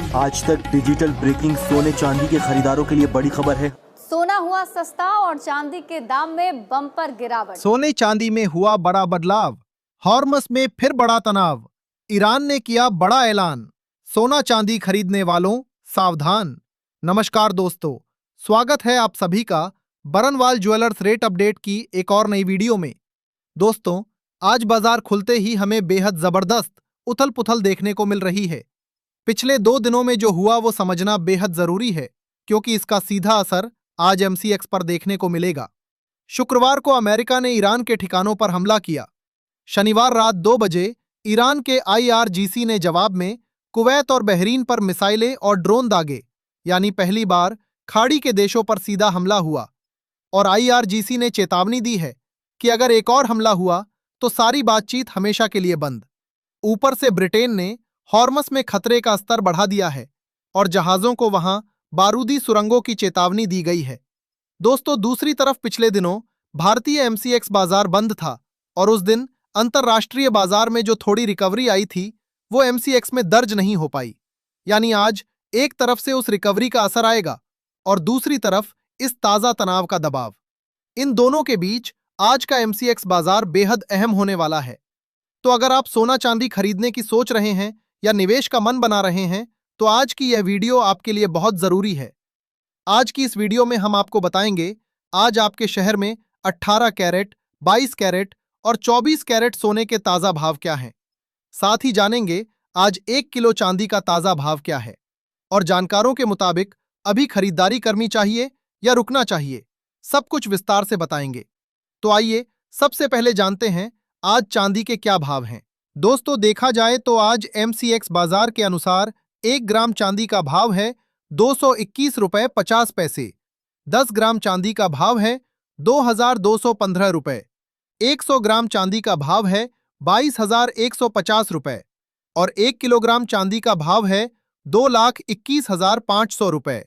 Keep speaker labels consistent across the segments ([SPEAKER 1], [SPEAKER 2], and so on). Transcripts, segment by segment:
[SPEAKER 1] आज तक digital breaking सोने चांदी के खरीदारों के लिए बड़ी खबर है।
[SPEAKER 2] सोना हुआ सस्ता और चांदी के दाम में बम्पर गिरावट।
[SPEAKER 3] सोने चांदी में हुआ बड़ा बदलाव, हॉर्मस में फिर बड़ा तनाव, ईरान ने किया बड़ा ऐलान, सोना चांदी खरीदने वालों सावधान। नमस्कार दोस्तों, स्वागत है आप सभी का बरनवाल ज्वेलर्स रेट अपडेट की एक और नई वीडियो में। दोस्तों, आज बाजार खुलते ही हमें बेहद जबरदस्त उथल पुथल देखने को मिल रही है। पिछले 2 दिनों में जो हुआ वो समझना बेहद जरूरी है, क्योंकि इसका सीधा असर आज एमसीएक्स पर देखने को मिलेगा। शुक्रवार को अमेरिका ने ईरान के ठिकानों पर हमला किया। शनिवार रात 2 बजे ईरान के आईआरजीसी ने जवाब में कुवैत और बहरीन पर मिसाइलें और ड्रोन दागे, यानी पहली बार खाड़ी के देशों पर सीधा हमला हुआ। और आईआरजीसी ने चेतावनी दी है कि अगर एक और हमला हुआ तो सारी बातचीत हमेशा के लिए बंद। ऊपर से ब्रिटेन ने हॉर्मस में खतरे का स्तर बढ़ा दिया है और जहाजों को वहां बारूदी सुरंगों की चेतावनी दी गई है। दोस्तों, दूसरी तरफ पिछले दिनों भारतीय एमसीएक्स बाजार बंद था और उस दिन अंतर्राष्ट्रीय बाजार में जो थोड़ी रिकवरी आई थी वो एमसीएक्स में दर्ज नहीं हो पाई। यानी आज एक तरफ से उस रिकवरी का असर आएगा और दूसरी तरफ इस ताजा तनाव का दबाव। इन दोनों के बीच आज का एमसीएक्स बाजार बेहद अहम होने वाला है। तो अगर आप सोना चांदी खरीदने की सोच रहे हैं या निवेश का मन बना रहे हैं तो आज की यह वीडियो आपके लिए बहुत जरूरी है। आज की इस वीडियो में हम आपको बताएंगे आज आपके शहर में 18 कैरेट, 22 कैरेट और 24 कैरेट सोने के ताजा भाव क्या हैं। साथ ही जानेंगे आज 1 किलो चांदी का ताजा भाव क्या है और जानकारों के मुताबिक अभी खरीदारी करनी चाहिए या रुकना चाहिए, सब कुछ विस्तार से बताएंगे। तो आइए सबसे पहले जानते हैं आज चांदी के क्या भाव हैं। दोस्तों, देखा जाए तो आज एमसीएक्स बाजार के अनुसार 1 ग्राम चांदी का भाव है 221 रुपए 50 पैसे, 10 ग्राम चांदी का भाव है 2215 रुपए, 100 ग्राम चांदी का भाव है 22,150 रुपए और 1 किलोग्राम चांदी का भाव है 2,21,500 रुपए।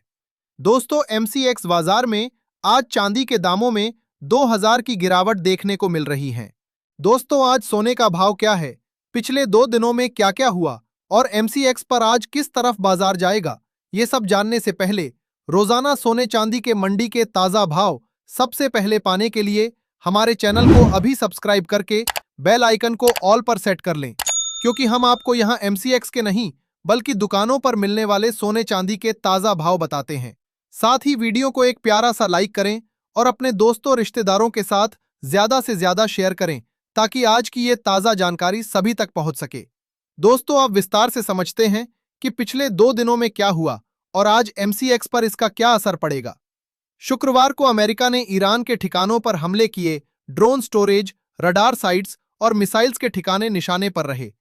[SPEAKER 3] दोस्तों, एमसीएक्स बाजार में आज चांदी के दामों में 2000 की गिरावट देखने को मिल रही है। दोस्तों, आज सोने का भाव क्या है, पिछले 2 दिनों में क्या क्या हुआ और एमसीएक्स पर आज किस तरफ बाजार जाएगा, ये सब जानने से पहले रोजाना सोने चांदी के मंडी के ताजा भाव सबसे पहले पाने के लिए हमारे चैनल को अभी सब्सक्राइब करके बेल आइकन को ऑल पर सेट कर लें, क्योंकि हम आपको यहां एमसीएक्स के नहीं बल्कि दुकानों पर मिलने वाले सोने चांदी के ताजा भाव बताते हैं। साथ ही वीडियो को एक प्यारा सा लाइक करें और अपने दोस्तों रिश्तेदारों के साथ ज्यादा से ज्यादा शेयर करें ताकि आज की ये ताजा जानकारी सभी तक पहुंच सके। दोस्तों, आप विस्तार से समझते हैं कि पिछले 2 दिनों में क्या हुआ और आज एमसीएक्स पर इसका क्या असर पड़ेगा। शुक्रवार को अमेरिका ने ईरान के ठिकानों पर हमले किए। ड्रोन स्टोरेज, रडार साइट्स और मिसाइल्स के ठिकाने निशाने पर रहे।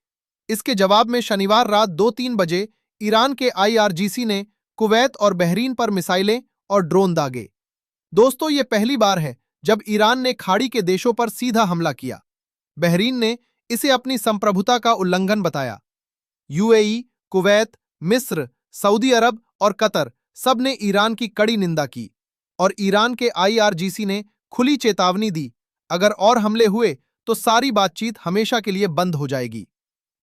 [SPEAKER 3] इसके जवाब में शनिवार रात 2-3 बजे ईरान के आईआरजीसी ने कुवैत और बहरीन पर मिसाइलें और ड्रोन दागे। दोस्तों, ये पहली बार है जब ईरान ने खाड़ी के देशों पर सीधा हमला किया। बहरीन ने इसे अपनी संप्रभुता का उल्लंघन बताया। यूएई, कुवैत, मिस्र, सऊदी अरब और कतर सब ने ईरान की कड़ी निंदा की और ईरान के आईआरजीसी ने खुली चेतावनी दी, अगर और हमले हुए तो सारी बातचीत हमेशा के लिए बंद हो जाएगी।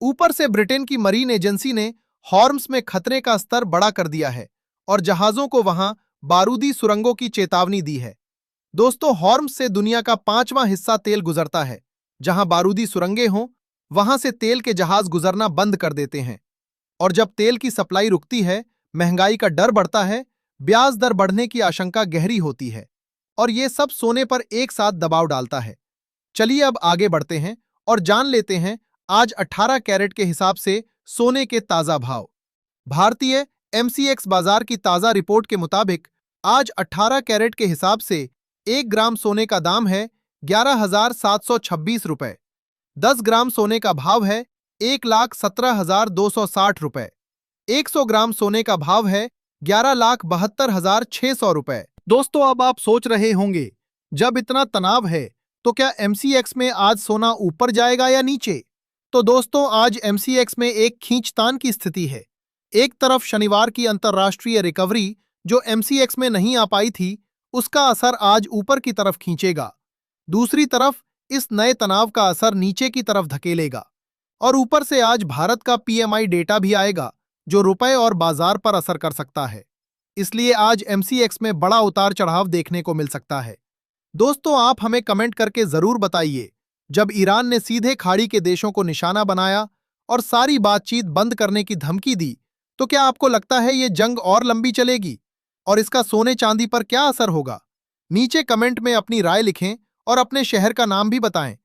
[SPEAKER 3] ऊपर से ब्रिटेन की मरीन एजेंसी ने हॉर्मस में खतरे का स्तर बड़ा कर दिया है और जहाजों को वहां बारूदी सुरंगों की चेतावनी दी है। दोस्तों, हॉर्मस से दुनिया का 5वां हिस्सा तेल गुजरता है। जहां बारूदी सुरंगें हों वहां से तेल के जहाज गुजरना बंद कर देते हैं और जब तेल की सप्लाई रुकती है, महंगाई का डर बढ़ता है, ब्याज दर बढ़ने की आशंका गहरी होती है और ये सब सोने पर एक साथ दबाव डालता है। चलिए अब आगे बढ़ते हैं और जान लेते हैं आज 18 कैरेट के हिसाब से सोने के ताजा भाव। भारतीय एमसीएक्स बाजार की ताजा रिपोर्ट के मुताबिक आज 18 कैरेट के हिसाब से 1 ग्राम सोने का दाम है 11,726 रुपए, 10 ग्राम सोने का भाव है 1,17,260 रुपए, 100 ग्राम सोने का भाव है 11,72,600 रुपए। दोस्तों, अब आप सोच रहे होंगे, जब इतना तनाव है तो क्या एमसीएक्स में आज सोना ऊपर जाएगा या नीचे? तो दोस्तों, आज एमसीएक्स में एक खींचतान की स्थिति है। एक तरफ शनिवार की अंतर्राष्ट्रीय रिकवरी जो एमसीएक्स में नहीं आ पाई थी, उसका असर आज ऊपर की तरफ खींचेगा। दूसरी तरफ इस नए तनाव का असर नीचे की तरफ धकेलेगा और ऊपर से आज भारत का पीएमआई डेटा भी आएगा जो रुपए और बाजार पर असर कर सकता है। इसलिए आज MCX में बड़ा उतार चढ़ाव देखने को मिल सकता है। दोस्तों, आप हमें कमेंट करके जरूर बताइए, जब ईरान ने सीधे खाड़ी के देशों को निशाना बनाया और सारी बातचीत बंद करने की धमकी दी, तो क्या आपको लगता है ये जंग और लंबी चलेगी और इसका सोने चांदी पर क्या असर होगा? नीचे कमेंट में अपनी राय लिखें और अपने शहर का नाम भी बताएं।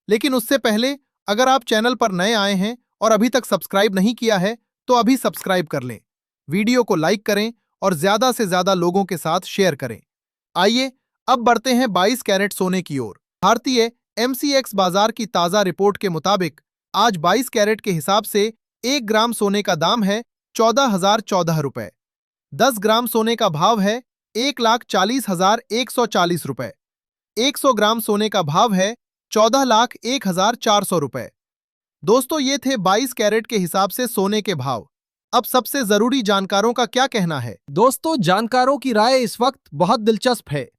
[SPEAKER 3] लेकिन उससे पहले, अगर आप चैनल पर नए आए हैं और अभी तक सब्सक्राइब नहीं किया है, तो अभी सब्सक्राइब कर लें। वीडियो को लाइक करें और ज्यादा से ज्यादा लोगों के साथ शेयर करें। आइए अब बढ़ते हैं 22 कैरेट सोने की ओर। भारतीय MCX बाजार की ताजा रिपोर्ट के मुताबिक आज 22 कैरेट के हिसाब से 1 ग्राम सोने का दाम है 14,014 रुपए। 10 ग्राम सोने का भाव है 1,40,140 रुपए। 100 ग्राम सोने का भाव है 14,01,400 रुपए। दोस्तों, ये थे 22 कैरेट के हिसाब से सोने के भाव। अब सबसे जरूरी जानकारों का क्या कहना है?
[SPEAKER 4] दोस्तों, जानकारों की राय इस वक्त बहुत दिलचस्प है।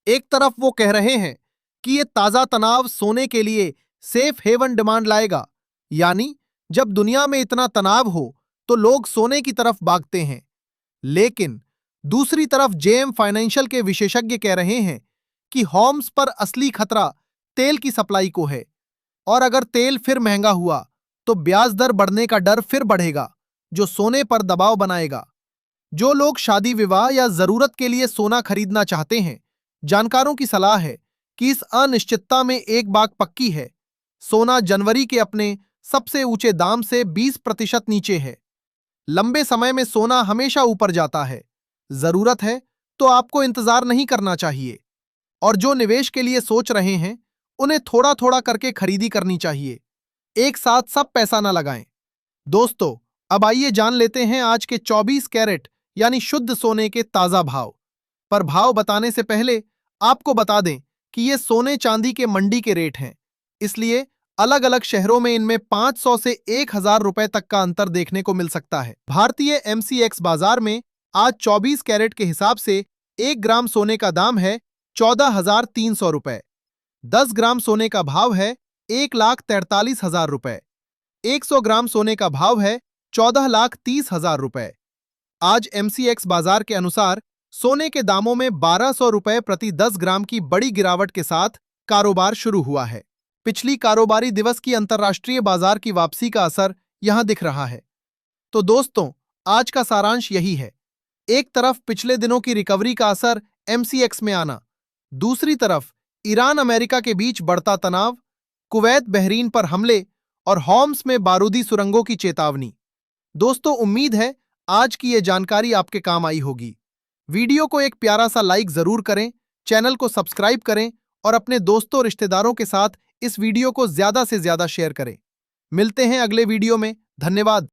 [SPEAKER 3] एक तरफ वो कह रहे हैं कि ये ताजा तनाव सोने के लिए सेफ हेवन डिमांड लाएगा, यानी जब दुनिया में इतना तनाव हो तो लोग सोने की तरफ भागते हैं। लेकिन दूसरी तरफ JM फाइनेंशियल के विशेषज्ञ कह रहे हैं कि होम्स पर असली खतरा तेल की सप्लाई को है, और अगर तेल फिर महंगा हुआ तो ब्याज दर बढ़ने का डर फिर बढ़ेगा, जो सोने पर दबाव बनाएगा। जो लोग शादी विवाह या जरूरत के लिए सोना खरीदना चाहते हैं, जानकारों की सलाह है कि इस अनिश्चितता में एक बात पक्की है, सोना जनवरी के अपने सबसे ऊंचे दाम से 20% नीचे है। लंबे समय में सोना हमेशा ऊपर जाता है। जरूरत है तो आपको इंतजार नहीं करना चाहिए, और जो निवेश के लिए सोच रहे हैं उन्हें थोड़ा थोड़ा करके खरीदी करनी चाहिए। एक साथ सब पैसा न लगाएं। दोस्तों, अब आइए जान लेते हैं आज के 24 कैरेट यानी शुद्ध सोने के ताजा भाव। पर भाव बताने से पहले आपको बता दें कि ये सोने चांदी के मंडी के रेट हैं, इसलिए अलग अलग शहरों में इनमें 500 से 1,000 रुपए तक का अंतर देखने को मिल सकता है। भारतीय MCX बाजार में आज 24 कैरेट के हिसाब से 1 ग्राम सोने का दाम है 14,300 रुपए। 10 ग्राम सोने का भाव है 1,43,000 रुपए। 100 ग्राम सोने का भाव है 14,30,000 रुपए। आज MCX बाजार के अनुसार सोने के दामों में 1,200 रुपए प्रति 10 ग्राम की बड़ी गिरावट के साथ कारोबार शुरू हुआ है। पिछली कारोबारी दिवस की अंतर्राष्ट्रीय बाजार की वापसी का असर यहां दिख रहा है। तो दोस्तों, आज का सारांश यही है। एक तरफ पिछले दिनों की रिकवरी का असर MCX में आना, दूसरी तरफ ईरान अमेरिका के बीच बढ़ता तनाव, कुवैत बहरीन पर हमले और होम्स में बारूदी सुरंगों की चेतावनी। दोस्तों, उम्मीद है आज की ये जानकारी आपके काम आई होगी। वीडियो को एक प्यारा सा लाइक जरूर करें, चैनल को सब्सक्राइब करें और अपने दोस्तों रिश्तेदारों के साथ इस वीडियो को ज्यादा से ज्यादा शेयर करें। मिलते हैं अगले वीडियो में। धन्यवाद।